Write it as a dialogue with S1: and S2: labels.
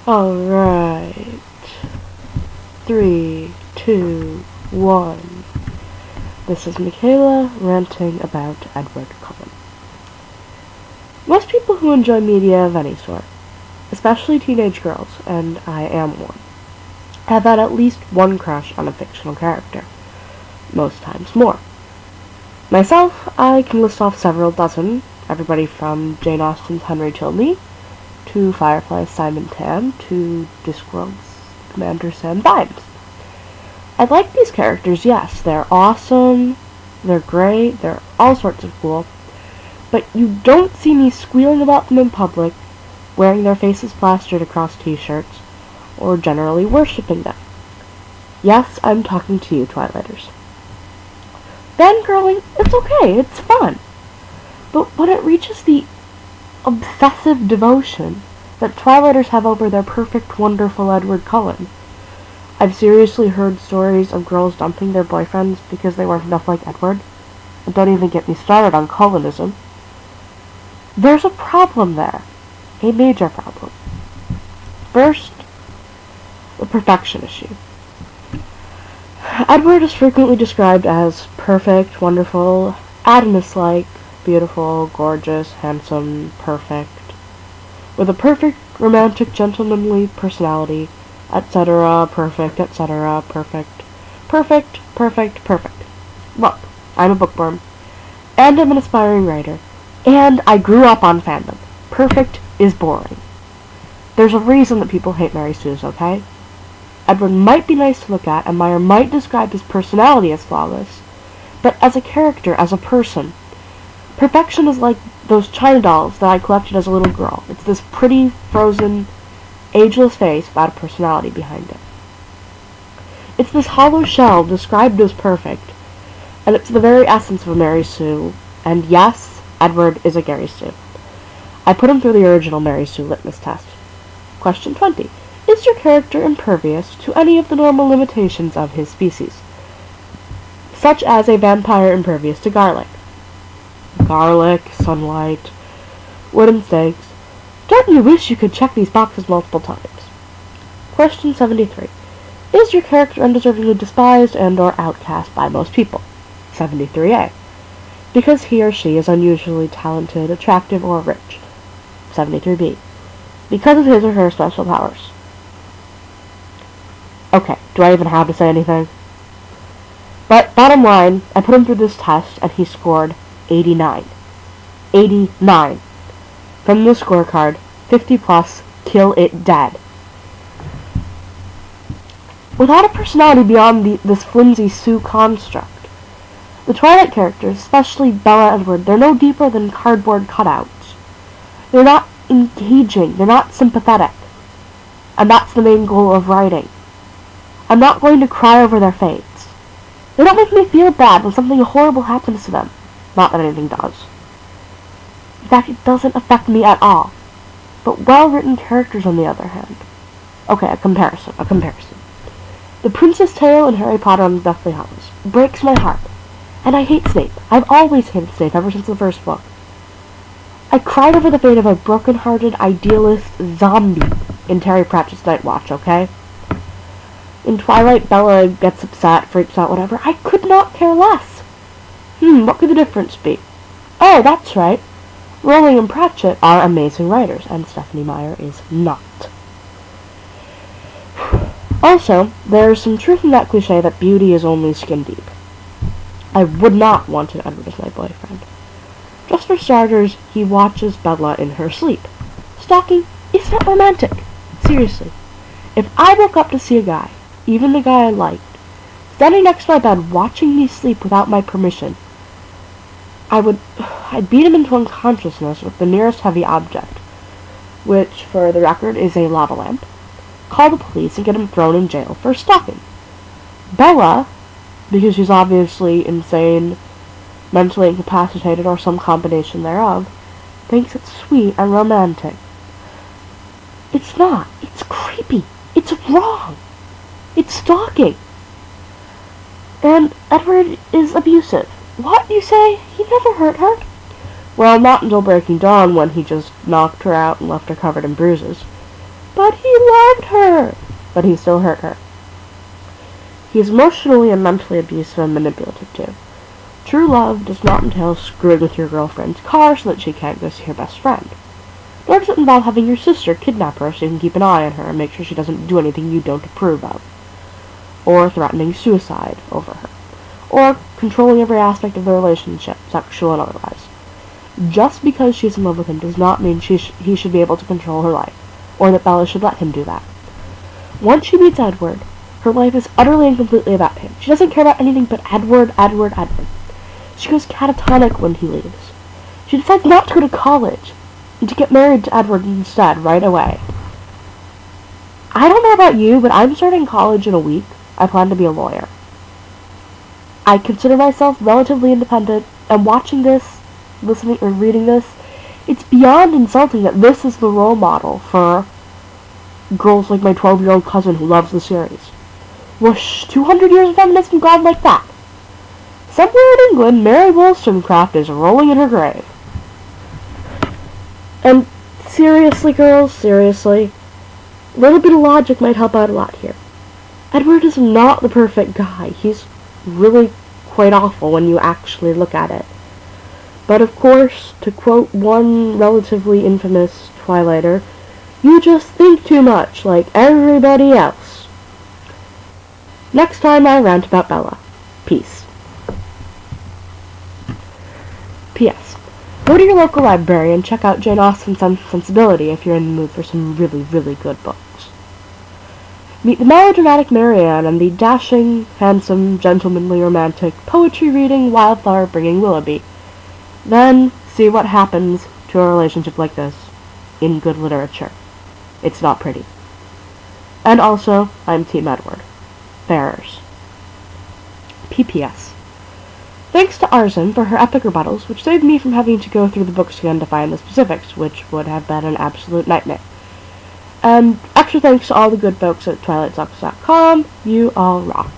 S1: Alright. 3, 2, 1. This is Michaela ranting about Edward Cullen. Most people who enjoy media of any sort, especially teenage girls, and I am one, have had at least one crush on a fictional character. Most times more. Myself, I can list off several dozen, everybody from Jane Austen's Henry Tilney, to Firefly's Simon Tam, to Discworld's Commander Sam Vimes. I like these characters, yes, they're awesome, they're great, they're all sorts of cool, but you don't see me squealing about them in public, wearing their faces plastered across t-shirts, or generally worshipping them. Yes, I'm talking to you, Twilighters. Fangirling, it's okay, it's fun. But when it reaches the obsessive devotion that Twilighters have over their perfect, wonderful Edward Cullen, I've seriously heard stories of girls dumping their boyfriends because they weren't enough like Edward. And don't even get me started on Cullenism. There's a problem there. A major problem. First, the perfection issue. Edward is frequently described as perfect, wonderful, Adonis-like, beautiful, gorgeous, handsome, perfect, with a perfect, romantic, gentlemanly personality, etc., perfect, etc., perfect, perfect, perfect, perfect. Look, I'm a bookworm, and I'm an aspiring writer, and I grew up on fandom. Perfect is boring. There's a reason that people hate Mary Sue's, okay? Edward might be nice to look at, and Meyer might describe his personality as flawless, but as a character, as a person, perfection is like those China dolls that I collected as a little girl. It's this pretty, frozen, ageless face without a personality behind it. It's this hollow shell described as perfect, and it's the very essence of a Mary Sue, and yes, Edward is a Gary Stu. I put him through the original Mary Sue litmus test. Question 20. Is your character impervious to any of the normal limitations of his species, such as a vampire impervious to garlic? Garlic, sunlight, wooden stakes. Don't you wish you could check these boxes multiple times? Question 73. Is your character undeservingly despised and or outcast by most people? 73A. Because he or she is unusually talented, attractive, or rich. 73B. Because of his or her special powers. Okay, do I even have to say anything? But, bottom line, I put him through this test, and he scored 89. 89. From the scorecard, 50 plus, kill it dead. Without a personality beyond this flimsy Sue construct, the Twilight characters, especially Bella and Edward, they're no deeper than cardboard cutouts. They're not engaging, they're not sympathetic. And that's the main goal of writing. I'm not going to cry over their fates. They don't make me feel bad when something horrible happens to them. Not that anything does. In fact, it doesn't affect me at all. But well-written characters, on the other hand. Okay, a comparison. The Prince's Tale in Harry Potter and the Deathly Hallows breaks my heart. And I hate Snape. I've always hated Snape ever since the first book. I cried over the fate of a broken-hearted, idealist zombie in Terry Pratchett's Night Watch, okay? In Twilight, Bella gets upset, freaks out, whatever. I could not care less. What could the difference be? Oh, that's right. Rowling and Pratchett are amazing writers, and Stephenie Meyer is not. Also, there's some truth in that cliche that beauty is only skin deep. I would not want an Edward as my boyfriend. Just for starters, he watches Bella in her sleep. Stalking is not romantic. Seriously. If I woke up to see a guy, even the guy I liked, standing next to my bed watching me sleep without my permission, I'd beat him into unconsciousness with the nearest heavy object, which, for the record, is a lava lamp, call the police and get him thrown in jail for stalking. Bella, because she's obviously insane, mentally incapacitated, or some combination thereof, thinks it's sweet and romantic. It's not. It's creepy. It's wrong. It's stalking. And Edward is abusive. What, you say? He never hurt her? Well, not until Breaking Dawn, when he just knocked her out and left her covered in bruises. But he loved her! But he still hurt her. He is emotionally and mentally abusive and manipulative too. True love does not entail screwing with your girlfriend's car so that she can't go see her best friend. Nor does it involve having your sister kidnap her so you can keep an eye on her and make sure she doesn't do anything you don't approve of. Or threatening suicide over her. Or controlling every aspect of the relationship, sexual and otherwise. Just because she's in love with him does not mean he should be able to control her life, or that Bella should let him do that. Once she meets Edward, her life is utterly and completely about him. She doesn't care about anything but Edward. She goes catatonic when he leaves. She decides not to go to college, and to get married to Edward instead, right away. I don't know about you, but I'm starting college in a week. I plan to be a lawyer. I consider myself relatively independent, and watching this, listening or reading this, it's beyond insulting that this is the role model for girls like my 12-year-old cousin who loves the series. Whoosh, 200 years of feminism gone like that. Somewhere in England, Mary Wollstonecraft is rolling in her grave. And seriously, girls, seriously, a little bit of logic might help out a lot here. Edward is not the perfect guy. He's really quite awful when you actually look at it. But of course, to quote one relatively infamous Twilighter, you just think too much, like everybody else. Next time I rant about Bella. Peace. P.S. Go to your local library and check out Jane Austen's Sensibility if you're in the mood for some really, really good books. Meet the melodramatic Marianne and the dashing, handsome, gentlemanly, romantic, poetry-reading, wildflower-bringing Willoughby. Then see what happens to a relationship like this in good literature. It's not pretty. And also, I'm Team Edward. Bearers. P.P.S. Thanks to Arzin for her epic rebuttals, which saved me from having to go through the books again to find the specifics, which would have been an absolute nightmare. And extra thanks to all the good folks at TwilightSucks.com. You all rock.